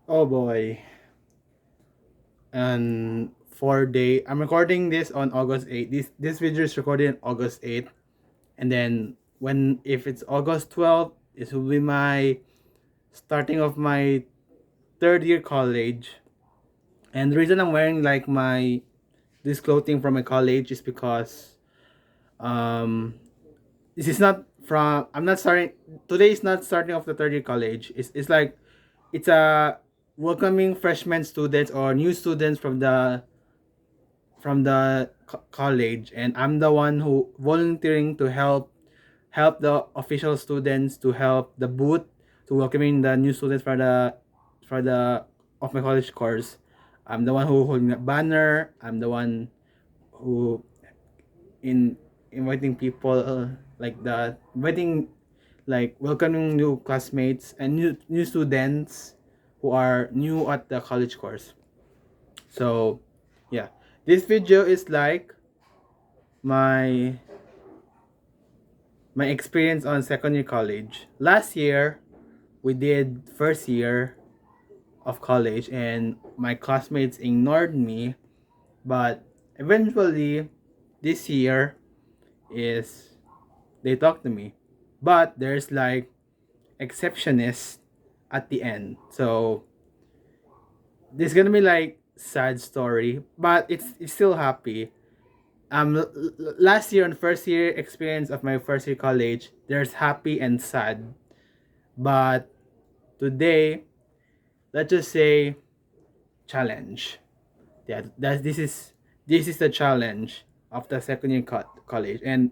Oh boy. And 4 day. I'm recording this on August 8th. This video is recorded on August 8th. And then when if it's August 12th, it will be my starting of my third year college. And the reason I'm wearing like my this clothing from my college is because um this is not from I'm not starting today is not starting off the third year college. It's like it's a welcoming freshman students or new students from the college, and I'm the one who volunteering to help the official students, to help the booth, to welcoming the new students for the of my college course. I'm the one who holding the banner. I'm the one who in inviting people, like the inviting, like welcoming new classmates and new students who are new at the college course. So yeah, this video is like my my experience on second year college. Last year we did first year of college and my classmates ignored me, but eventually this year is they talk to me. But there's like exceptionist at the end. So this is gonna be like sad story, but it's still happy. Last year on first year experience of my first year college, there's happy and sad. But today, let's just say challenge. Yeah, this is the challenge of the second year college, and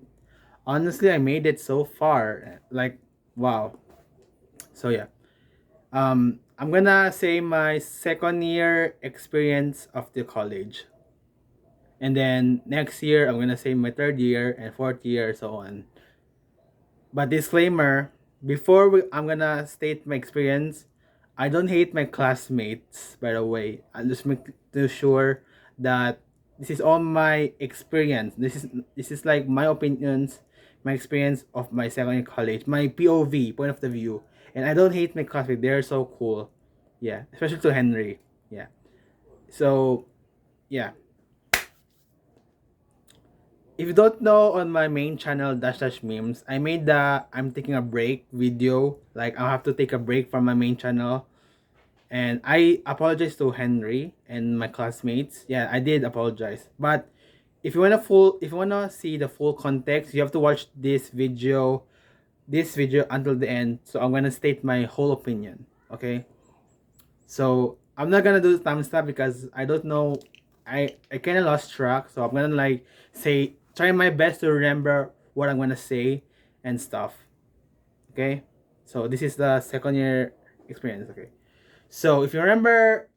honestly, I made it so far. Like, wow. So yeah, I'm gonna say my second year experience of the college, and then next year I'm gonna say my third year and fourth year, so on. But disclaimer, I'm gonna state my experience. I don't hate my classmates, by the way. I'm just making sure that this is all my experience. This is like my opinions, my experience of my second year college, my POV, point of the view. And I don't hate my classmates. They're so cool. Yeah, especially to Henry. Yeah. So yeah, if you don't know, on my main channel Dash Dash Memes, I made the I'm taking a break video. Like, I'll have to take a break from my main channel. And I apologize to Henry and my classmates. Yeah, I did apologize. But if you wanna see the full context, you have to watch this video until the end. So I'm gonna state my whole opinion. Okay? So I'm not gonna do time stuff because I don't know. I kind of lost track. So I'm gonna like say try my best to remember what I'm gonna say and stuff. Okay. So this is the second year experience. Okay. So if you remember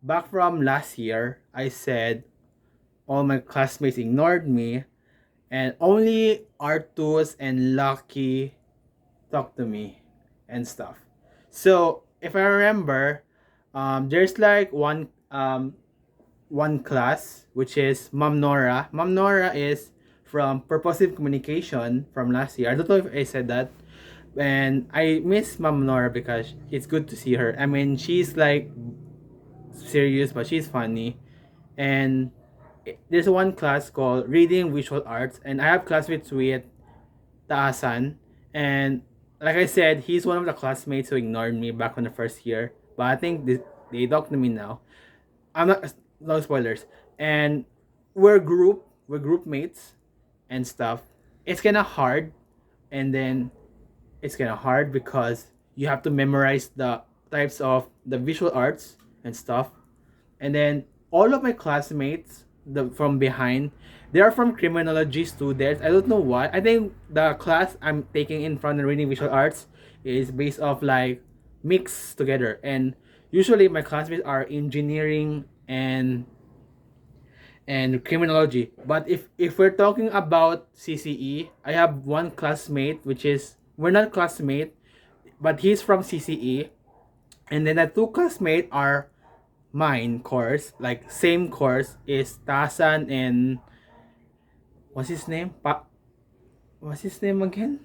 back from last year, I said all my classmates ignored me, and only Artus and Lucky talked to me and stuff. So if I remember, there's like one class which is Mom Nora. Mom Nora is from Purposive Communication from last year. I don't know if I said that. And I miss Mom Nora because it's good to see her. I mean, she's like serious, but she's funny. And there's one class called Reading Visual Arts, and I have classmates with Taasan. And like I said, he's one of the classmates who ignored me back on the first year. But I think they talk to me now. I'm not no spoilers. And we're group mates and stuff. It's kind of hard, and then it's kind of hard because you have to memorize the types of the visual arts and stuff. And then all of my classmates, from behind, they are from criminology students. I don't know why. I think the class I'm taking in front of reading visual arts is based off like mixed together. And usually my classmates are engineering and criminology. But if we're talking about CCE, I have one classmate which is we're not classmate, but he's from CCE, and then the two classmates are mine course, like same course is Tasan and what's his name? What's his name again?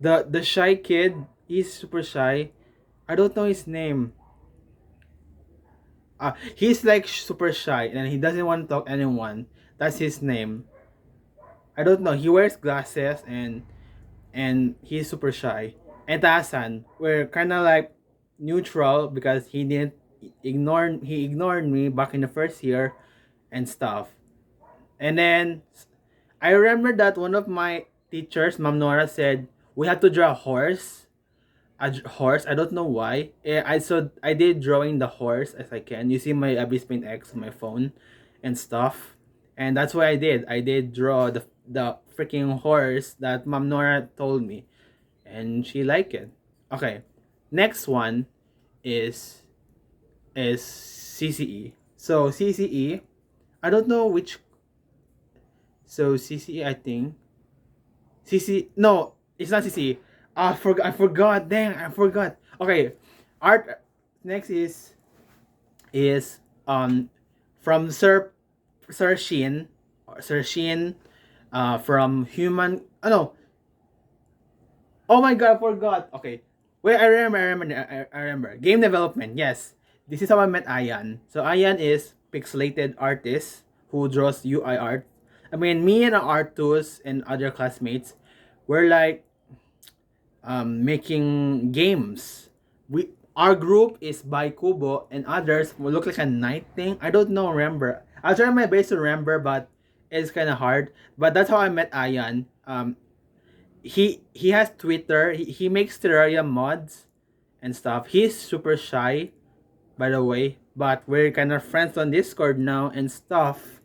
The shy kid. He's super shy. I don't know his name. He's like super shy and he doesn't want to talk to anyone. That's his name. I don't know. He wears glasses and he's super shy. And Tasan, we're kind of like neutral because he ignored me back in the first year and stuff. And then I remember that one of my teachers, Ma'am Nora, said we have to draw a horse. Horse. I don't know why. I did drawing the horse as I can. You see my Abyss Paint X on my phone and stuff. And that's what I did. I did draw the freaking horse that Ma'am Nora told me. And she liked it. Okay. Next one is CCE. So CCE, I don't know which. So CCE, I think CC. No, it's not CC. I forgot. Dang, I forgot. Okay, art. Next is from Sir Shin, from human. Oh no. Oh my god, I forgot. Okay, wait. I remember. Game development. Yes, this is how I met Ayan. So Ayan is pixelated artist who draws UI art. I mean, me and Artus and other classmates were like making games. Our group is by Kubo and others will look like a night thing. I don't know, remember. I'll try my best to remember, but it's kind of hard. But that's how I met Ayan. He has Twitter. He makes Terraria mods and stuff. He's super shy, by the way. But we're kind of friends on Discord now and stuff.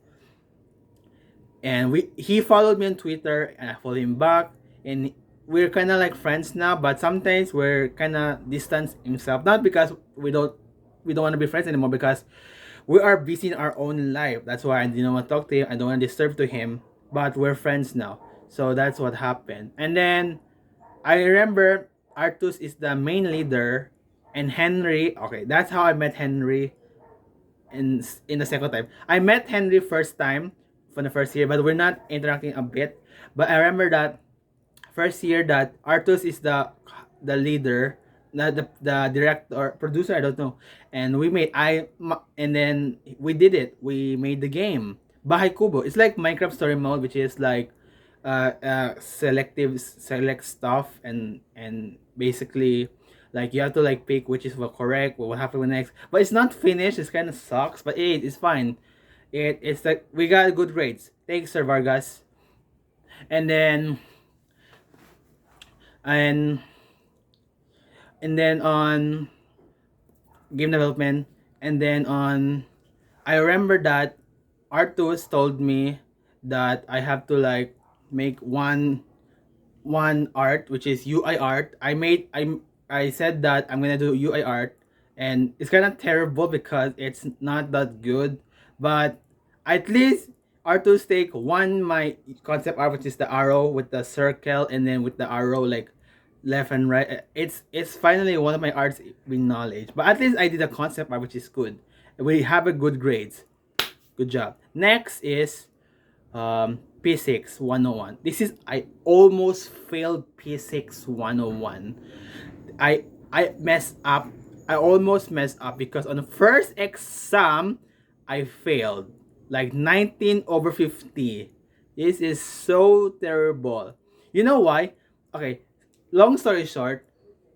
And he followed me on Twitter and I followed him back. And we're kind of like friends now, but sometimes we're kind of distance himself, not because we don't want to be friends anymore, because we are busy in our own life. That's why I didn't want to talk to him. I don't want to disturb to him, but we're friends now. So that's what happened. And then I remember Artus is the main leader and Henry. Okay, that's how I met Henry in the second time. I met Henry first time from the first year, but we're not interacting a bit. But I remember that first year that Artus is the leader, the director, producer, I don't know. And we made and then we did it. We made the game Bahay Kubo. It's like Minecraft story mode, which is like select stuff and basically like you have to like pick which is what correct, what will happen next. But it's not finished. It kind of sucks, but it's fine. It's like we got good grades. Thanks, Sir Vargas. And then and and then on game development, and then on I remember that Artus told me that I have to like make one art, which is UI art. I said that I'm gonna do UI art, and it's kind of terrible because it's not that good, but at least Artus take one my concept art, which is the arrow with the circle and then with the arrow like left and right. It's finally one of my arts with knowledge, but at least I did a concept art, which is good. We have a good grades. Good job. Next is P6 101. This is I almost failed P6 101. I messed up. I almost messed up because on the first exam I failed like 19 over 50. This is so terrible. You know why? Okay, long story short,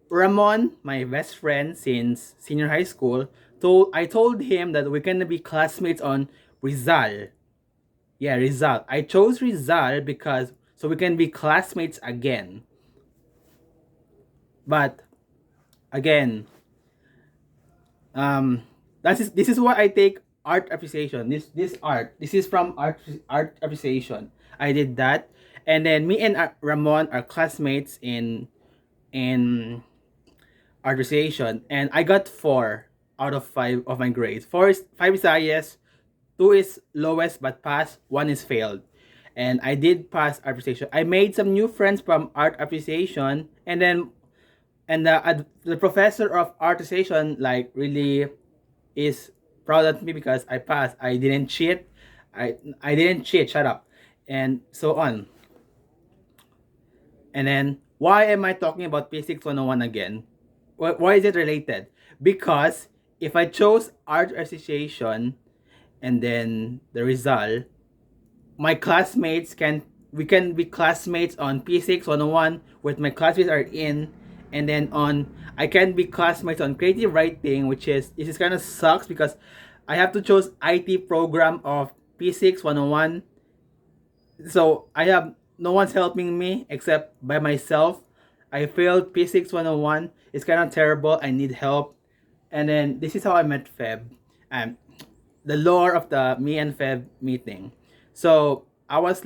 Ramon, my best friend since senior high school, I told him that we're gonna be classmates on Rizal. Yeah, Rizal. I chose Rizal because so we can be classmates again. But again, this is what I take art appreciation. This art. This is from art appreciation. I did that, and then me and Ramon are classmates in art appreciation, and I got 4 out of 5 of my grades. 5 is highest, 2 is lowest but pass, 1 is failed. And I did pass art appreciation. I made some new friends from art appreciation, and then the professor of art appreciation like really is proud of me because I passed. I didn't cheat. I didn't cheat. Shut up, and so on. And then why am I talking about P6 101 again? Why is it related? Because if I chose art association and then the result, my classmates can we can be classmates on P6 101 with my classmates are in, and then on I can be classmates on creative writing, which is this is kind of sucks because I have to choose IT program of P6 101. So I have no one's helping me except by myself. I failed P6 101. It's kind of terrible. I need help. And then this is how I met Feb. Um, the lore of the me and Feb meeting. So I was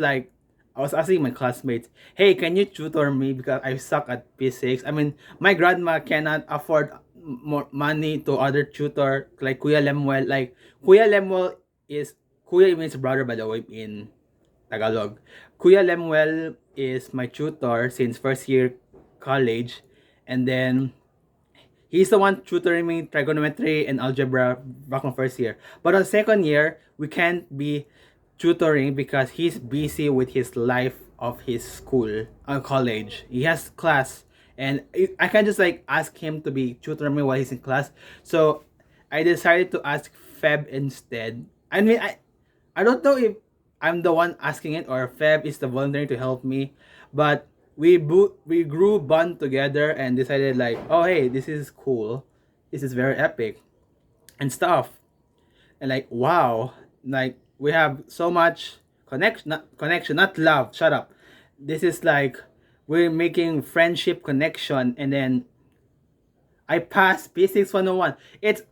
asking my classmates, hey, can you tutor me because I suck at P6? I mean, my grandma cannot afford more money to other tutor like Kuya Lemuel. Like Kuya Lemuel is Kuya means brother by the way in Tagalog. Kuya Lemuel is my tutor since first year college, and then he's the one tutoring me trigonometry and algebra back on first year. But on second year, we can't be tutoring because he's busy with his life of his school college. He has class, and I can just like ask him to be tutoring me while he's in class. So I decided to ask Feb instead. I mean, I don't know if I'm the one asking it or Feb is the volunteering to help me, but we grew bond together and decided like, oh hey, this is cool, this is very epic, and stuff, and like wow, like we have so much connection, not love. Shut up. This is like we're making friendship connection, and then I passed P6 101. It's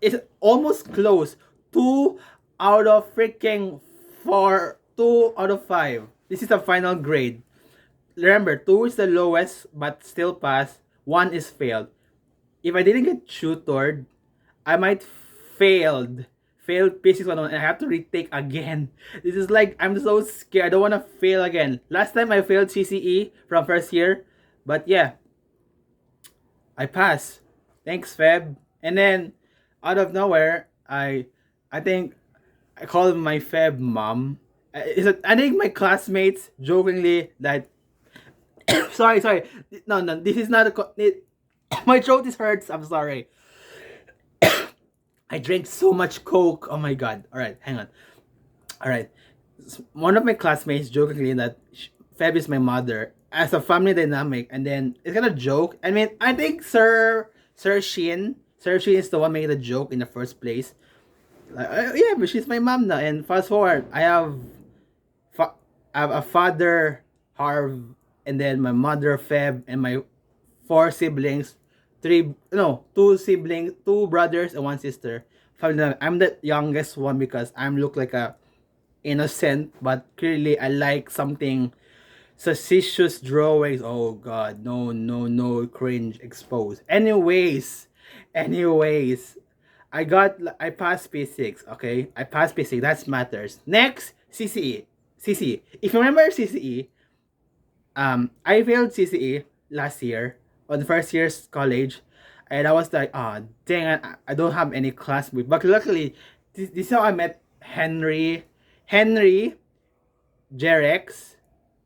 almost close. 2 out of 5. This is the final grade. Remember, 2 is the lowest, but still pass. 1 is failed. If I didn't get tutored, I might failed P6 101 and I have to retake again. This is like I'm so scared. I don't want to fail again. Last time I failed CCE from first year, but yeah, I passed. Thanks, Feb. And then out of nowhere, I think I called my Feb mom. I think my classmates jokingly that sorry. No, this is not my throat is hurts. I'm sorry. I drank so much Coke. Oh my god. All right, hang on. All right. One of my classmates jokingly that Feb is my mother as a family dynamic, and then it's kind of joke. I mean, I think Sir Shin is the one making the joke in the first place. Like, yeah, but she's my mom now. And fast forward, I have a father, Harv, and then my mother, Feb, and my 4 siblings, two siblings, 2 brothers and 1 sister. I'm the youngest one because I'm look like a innocent, but clearly I like something suspicious drawings. Oh god, no, cringe exposed. Anyways, I passed P6. Okay, I passed P6. That matters. Next, CCE. CCE. If you remember CCE, I failed CCE last year on first year's college, and I was like, oh dang, I don't have any classmates. But luckily, this is how I met Henry, Jerex,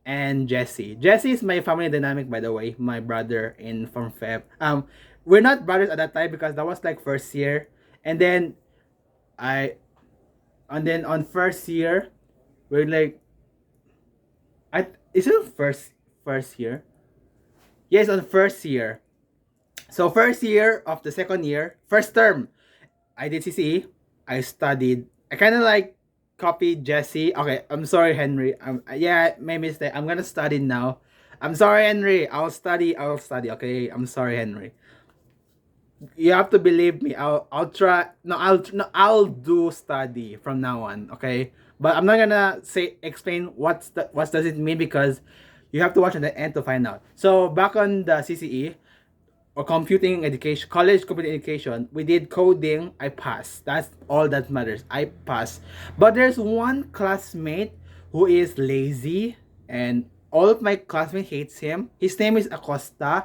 and Jesse. Jesse is my family dynamic, by the way, my brother in from Feb. We're not brothers at that time because that was like first year, and then I, and then on first year, we're like, is it first year? Yes, on first year. So first year of the second year, first term, I did CCE. I studied. I kind of like copied Jesse. Okay, I'm sorry, Henry. Yeah, my mistake. I'm gonna study now. I'm sorry, Henry. I'll study. Okay, I'm sorry, Henry. You have to believe me. I'll try. I'll do study from now on. Okay, but I'm not gonna explain what does it mean because you have to watch at the end to find out. So back on the CCE or computing education, college computing education, we did coding. I passed. That's all that matters. I passed. But there's one classmate who is lazy, and all of my classmates hates him. His name is Acosta,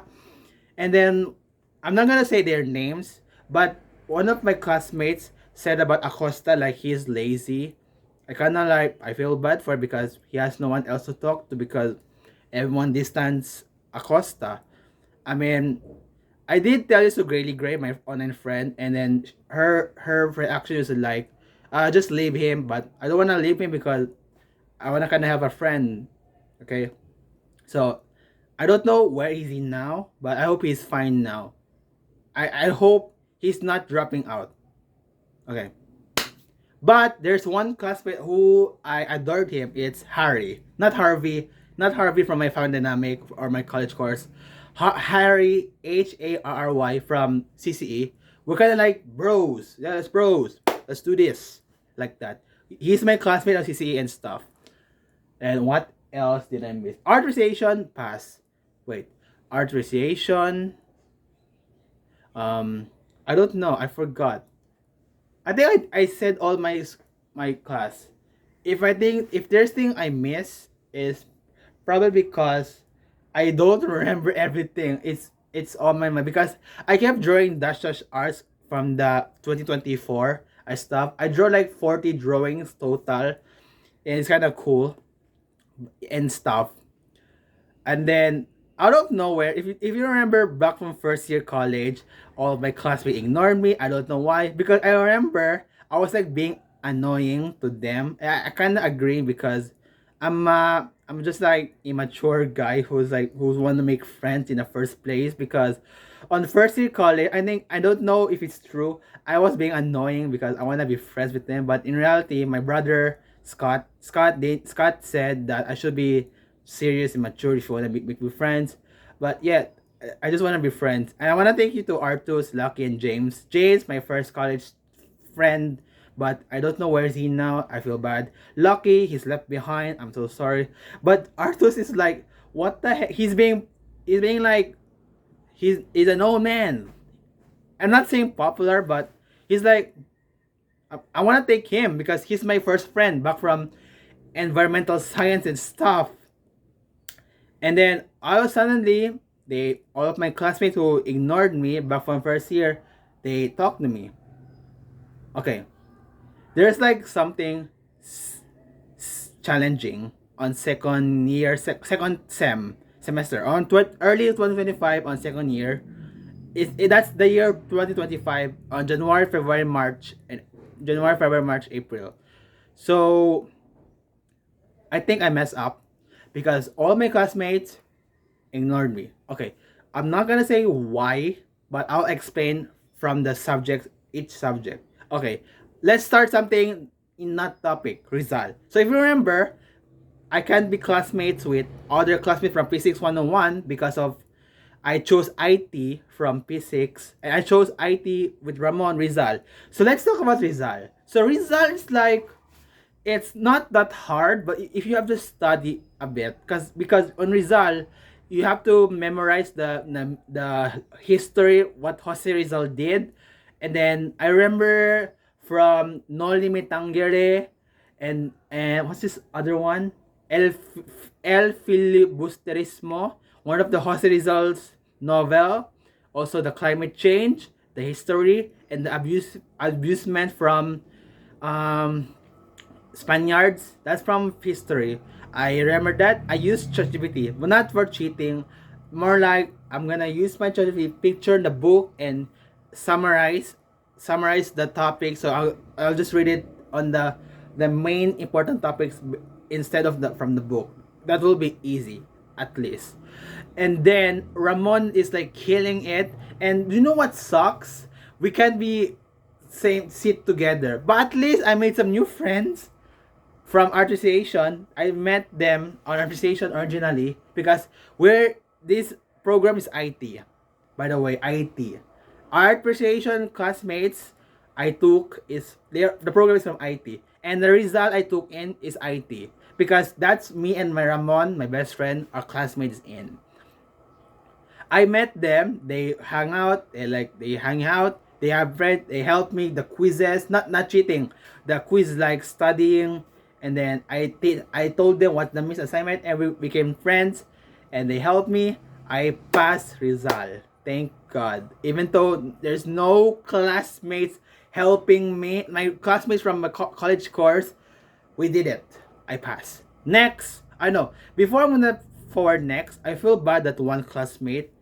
and then I'm not gonna say their names, but one of my classmates said about Acosta like he's lazy. I feel bad for it because he has no one else to talk to because everyone distance Acosta. I mean, I did tell this to Grayly Gray, my online friend, and then her reaction is like, just leave him. But I don't wanna leave him because I wanna kind of have a friend. Okay, so I don't know where is he now, but I hope he's fine now. I hope he's not dropping out. Okay. But there's one classmate who I adored him. It's Harry, not Harvey, not Harvey from my Found Dynamic or my college course. Harry, Harry from CCE. We're kind of like bros. Yeah, let's bros. Let's do this like that. He's my classmate on CCE and stuff. And what else did I miss? Art appreciation pass. Wait, art appreciation. I don't know. I forgot. I think I said all my class. If there's thing I miss is probably because I don't remember everything. It's on my mind because I kept drawing dash arts from the 2024 I stopped. I draw like 40 drawings total, and it's kind of cool and stuff. And then out of nowhere, if you remember back from first year college, all of my classmates ignored me. I don't know why. Because I remember I was like being annoying to them. I kind of agree because I'm just like immature guy who's want to make friends in the first place. Because on first year college, I don't know if it's true. I was being annoying because I want to be friends with them. But in reality, my brother Scott said that I should be serious and mature if you want to be friends. But yeah, I just want to be friends. And I want to thank you to Artus, Lucky, and James. James, my first college friend, but I don't know where is he now. I feel bad. Lucky, he's left behind. I'm so sorry. But Artus is like, what the heck? He's being like, he's an old man. I'm not saying popular, but he's like, I want to take him because he's my first friend back from environmental science and stuff. And then all suddenly, all of my classmates who ignored me back from first year, they talked to me. Okay, there's like something challenging on second year, second semester on early 2025 on second year. That's the year 2025 on January, February, March, and January, February, March, April. So I think I messed up because all my classmates ignored me. Okay, I'm not gonna say why, but I'll explain from the subject, each subject. Okay, let's start something in that topic, Rizal. So if you remember, I can't be classmates with other classmates from P6 101 because of I chose IT from P6 and I chose IT with Ramon Rizal. So let's talk about Rizal. So Rizal is like it's not that hard, but if you have to study a bit, because on Rizal, you have to memorize the history, what Jose Rizal did, and then I remember from No Limit Tangere, and what's this other one? El El Filibusterismo, one of the Jose Rizal's novel, also the climate change, the history, and the abusement from um Spaniards. That's from history. I remember that I used ChatGPT, but not for cheating. More like I'm gonna use my ChatGPT, picture the book, and summarize the topic. So I'll just read it on the main important topics instead of the from the book. That will be easy at least. And then Ramon is like killing it. And you know what sucks? We can't be same sit together. But at least I made some new friends from Articulation. I met them on Articulation originally because we're this program is IT. By the way, IT. Art Appreciation classmates I took is the program is from IT. And the result I took in is IT. Because that's me and my Ramon, my best friend, our classmates in. I met them, they hang out, they hang out, they have friends, they help me the quizzes, not cheating. The quiz like studying, and then I told them what the miss assignment and we became friends and they helped me. I passed Rizal. Thank God. Even though there's no classmates helping me, my classmates from my college course, we did it. I passed. Next, I know. Before I'm gonna forward next, I feel bad that one classmate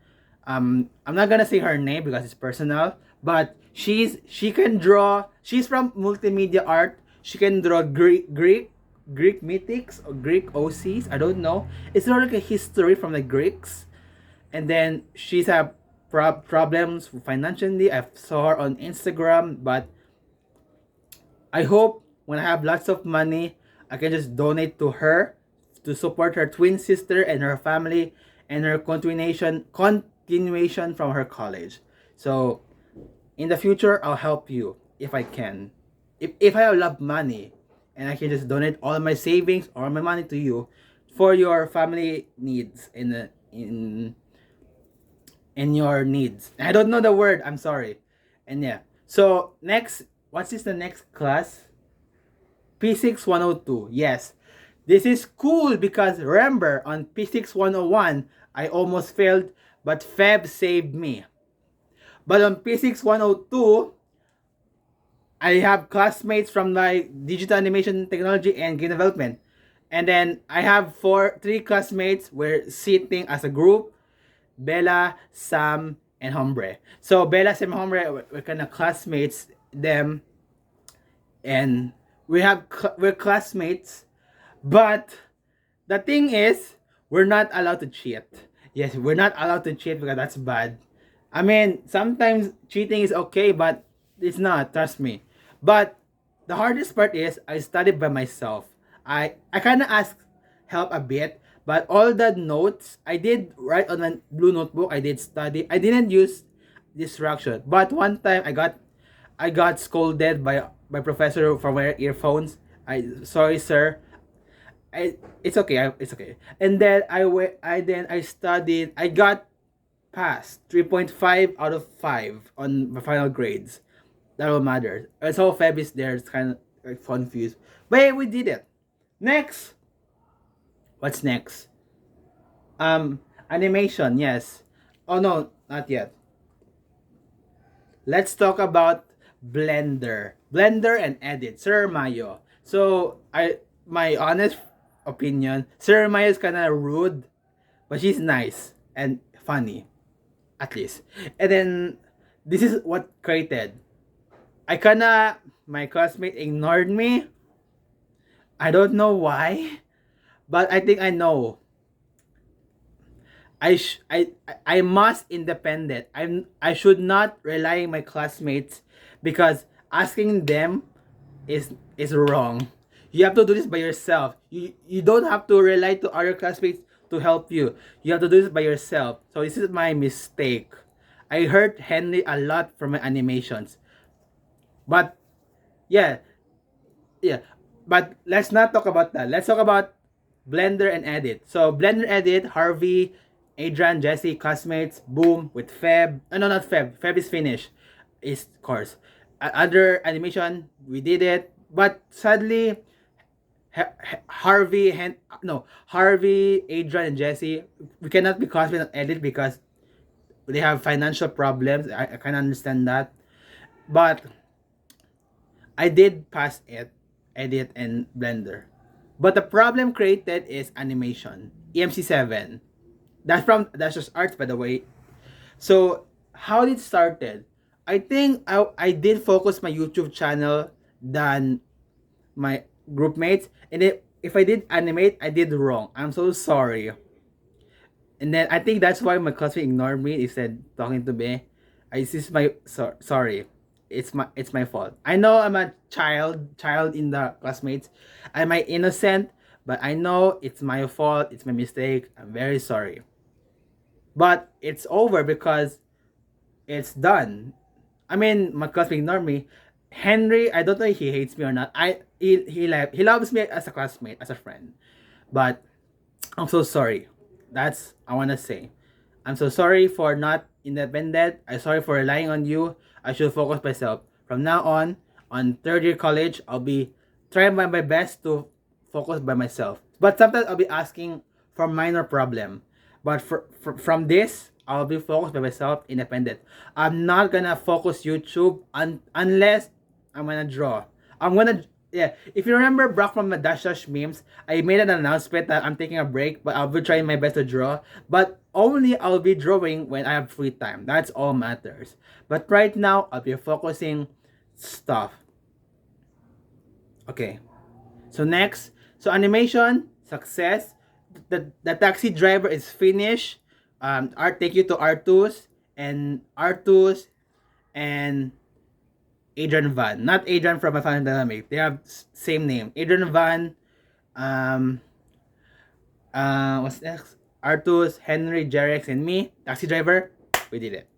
I'm not gonna say her name because it's personal, but she can draw. She's from multimedia art. She can draw Greek mythics or Greek OCs. I don't know. It's sort of like a history from the Greeks, and then she's had problems financially. I saw her on Instagram, but I hope when I have lots of money, I can just donate to her to support her twin sister and her family and her continuation from her college. So in the future, I'll help you if I can. If I have a lot of money and I can just donate all my savings or my money to you for your family needs in your needs. I don't know the word. I'm sorry. And yeah. So next, what's the next class? P6 102. Yes. This is cool because remember on P6 101, I almost failed, but Feb saved me. But on P6 102, I have classmates from like digital animation technology and game development. And then I have three classmates. We're sitting as a group. Bella, Sam, and Hombre. So Bella, Sam, and Hombre, we're kind of classmates. Them, and we're classmates. But the thing is, we're not allowed to cheat. Yes, we're not allowed to cheat because that's bad. I mean, sometimes cheating is okay, but it's not. Trust me. But the hardest part is I studied by myself. I kind of asked help a bit, but all the notes I did write on a blue notebook. I did study. I didn't use distraction. But one time I got scolded by my professor for wearing earphones. Sorry sir. It's okay. It's okay. And then I studied. I got passed 3.5 out of 5 on my final grades. That will matter. And so Feb is there. It's kind of like confused. But hey, we did it. Next. What's next? Animation. Yes. Oh no, not yet. Let's talk about Blender and Edit. Sir Mayo. So my honest opinion, Sir Mayo is kind of rude, but she's nice and funny, at least. And then this is what created. My classmate ignored me. I don't know why, but I think I know. I must independent. I should not rely on my classmates because asking them is wrong. You have to do this by yourself. You don't have to rely to other classmates to help you. You have to do this by yourself. So this is my mistake. I hurt Henry a lot from my animations. But yeah, yeah. But let's not talk about that. Let's talk about Blender and Edit. So Blender Edit, Harvey, Adrian, Jesse, classmates, boom, with Feb. No, not Feb. Feb is finished. Is course. Other animation, we did it. But sadly, Harvey, Adrian, and Jesse, we cannot be classmates on Edit because they have financial problems. I can understand that. But I did pass it, Edit, and Blender. But the problem created is animation. EMC7. That's just arts, by the way. So how it started? I think I did focus my YouTube channel than my group mates, and if I did animate, I did wrong. I'm so sorry. And then I think that's why my classmate ignored me instead talking to me. This is my sorry. It's my fault. I know I'm a child in the classmates. I'm innocent, but I know it's my fault. It's my mistake. I'm very sorry. But it's over because it's done. I mean, my classmate ignored me. Henry, I don't know if he hates me or not. He loves me as a classmate, as a friend. But I'm so sorry. That's I wanna say. I'm so sorry for not independent. I'm sorry for relying on you. I should focus myself. From now on third year college, I'll be trying my best to focus by myself. But sometimes I'll be asking for minor problem. But from this, I'll be focused by myself, independent. I'm not gonna focus YouTube unless I'm gonna draw. I'm gonna yeah. If you remember Brock from Dash Dash memes, I made an announcement that I'm taking a break, but I'll be trying my best to draw. But only I'll be drawing when I have free time. That's all matters. But right now, I'll be focusing stuff. Okay. So next, so animation success. The taxi driver is finished. Art take you to Artus and Adrian Van. Not Adrian from My Final Dynamic. They have same name. Adrian Van. Um. What's next? Artus, Henry, Jerex, and me. Taxi driver. We did it.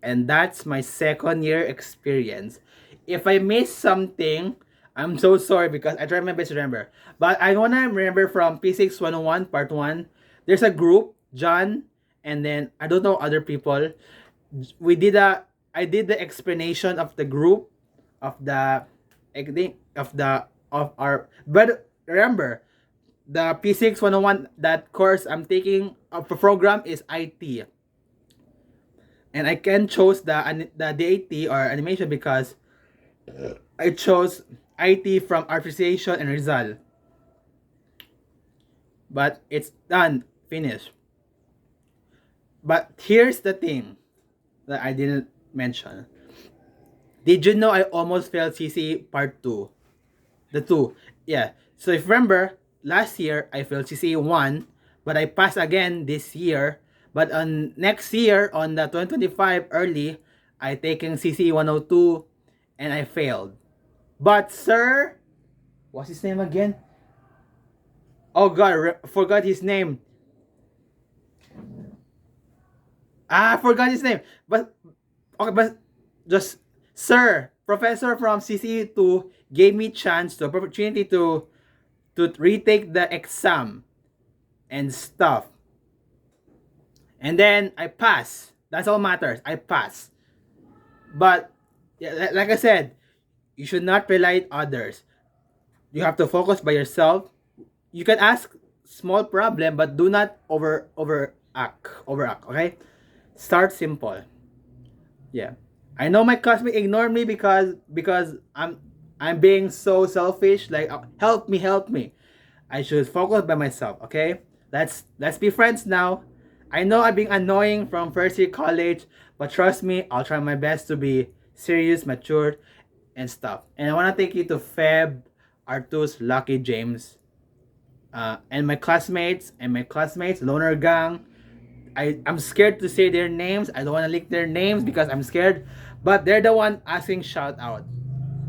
And that's my second year experience. If I miss something, I'm so sorry because I try my best to remember. But I wanna remember from P6 101 part 1. There's a group, John, and then I don't know other people. We did a I did the explanation of the group of the I think of our, but remember the P6 101, that course I'm taking of the program is IT. And I can choose the DAT or animation because I chose IT from Artificiation and Rizal. But it's done, finished. But here's the thing that I didn't mention. Did you know I almost failed CC part 2? The 2. Yeah. So if you remember, last year I failed CC 1, but I passed again this year. But on next year, on the 2025 early, I taken CC 102 and I failed. But sir, what's his name again? Oh god, forgot his name. I forgot his name. But okay, but just sir, professor from CC2 gave me chance to opportunity to retake the exam and stuff. And then I pass. That's all matters. I pass. But yeah, like I said, you should not rely on others. You have to focus by yourself. You can ask small problem, but do not overact. Okay, start simple. Yeah, I know my classmate ignored me because I'm being so selfish. Like help me. I should focus by myself. Okay, let's be friends now. I know I'm being annoying from first year college, but trust me, I'll try my best to be serious, mature, and stuff. And I wanna take you to Feb, Artus, Lucky, James, and my classmates Loner Gang. I'm scared to say their names. I don't want to leak their names because I'm scared. But they're the one asking shout out.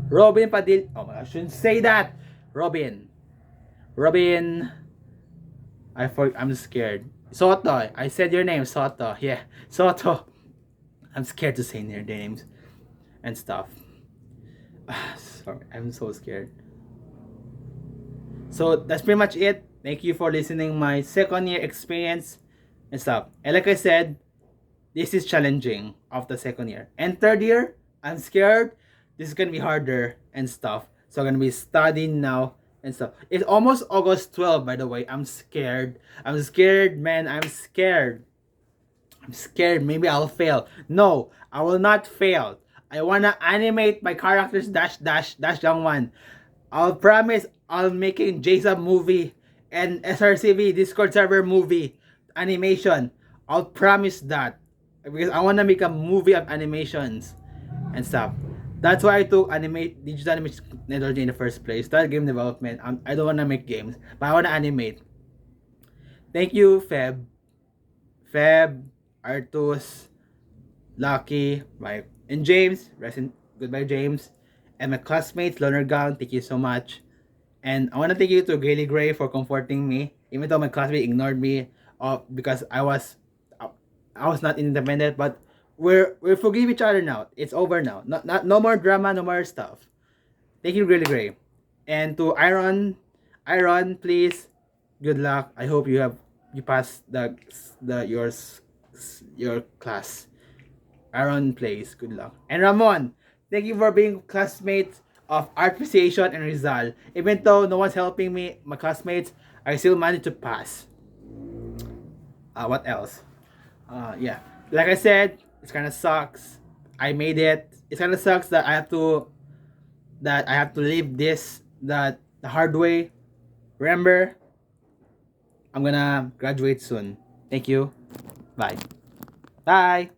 Robin Padilla. Oh my God, I shouldn't say that. Robin. I'm scared. Soto. I said your name, Soto. Yeah, Soto. I'm scared to say their names and stuff. Sorry, I'm so scared. So that's pretty much it. Thank you for listening my second year experience and stuff. And like I said, this is challenging of the second year. And third year, I'm scared. This is gonna be harder and stuff. So I'm gonna be studying now and stuff. It's almost August 12th, by the way. I'm scared. I'm scared, man. I'm scared. I'm scared. Maybe I'll fail. No, I will not fail. I wanna animate my characters dash young one. I'll promise I'll making JSUB movie and SRCV Discord server movie animation. I'll promise that because I wanna make a movie of animations and stuff. That's why I took digital animation technology in the first place. Start game development. I don't wanna make games, but I wanna animate. Thank you, Feb, Artus, Lucky, and James. Goodbye, James. And my classmates, Loner Gang, thank you so much. And I want to thank you to Gaily Gray for comforting me, even though my classmate ignored me because I was not independent. But we forgive each other now. It's over now. No more drama, no more stuff. Thank you, Gaily Gray. And to Iron, please, good luck. I hope you pass your class. Aaron plays. Good luck. And Ramon, thank you for being classmates of Art Appreciation and Rizal. Even though no one's helping me, my classmates, I still managed to pass. What else? Yeah. Like I said, it kind of sucks. I made it. It kind of sucks that I have to leave this the hard way. Remember, I'm gonna graduate soon. Thank you. Bye. Bye.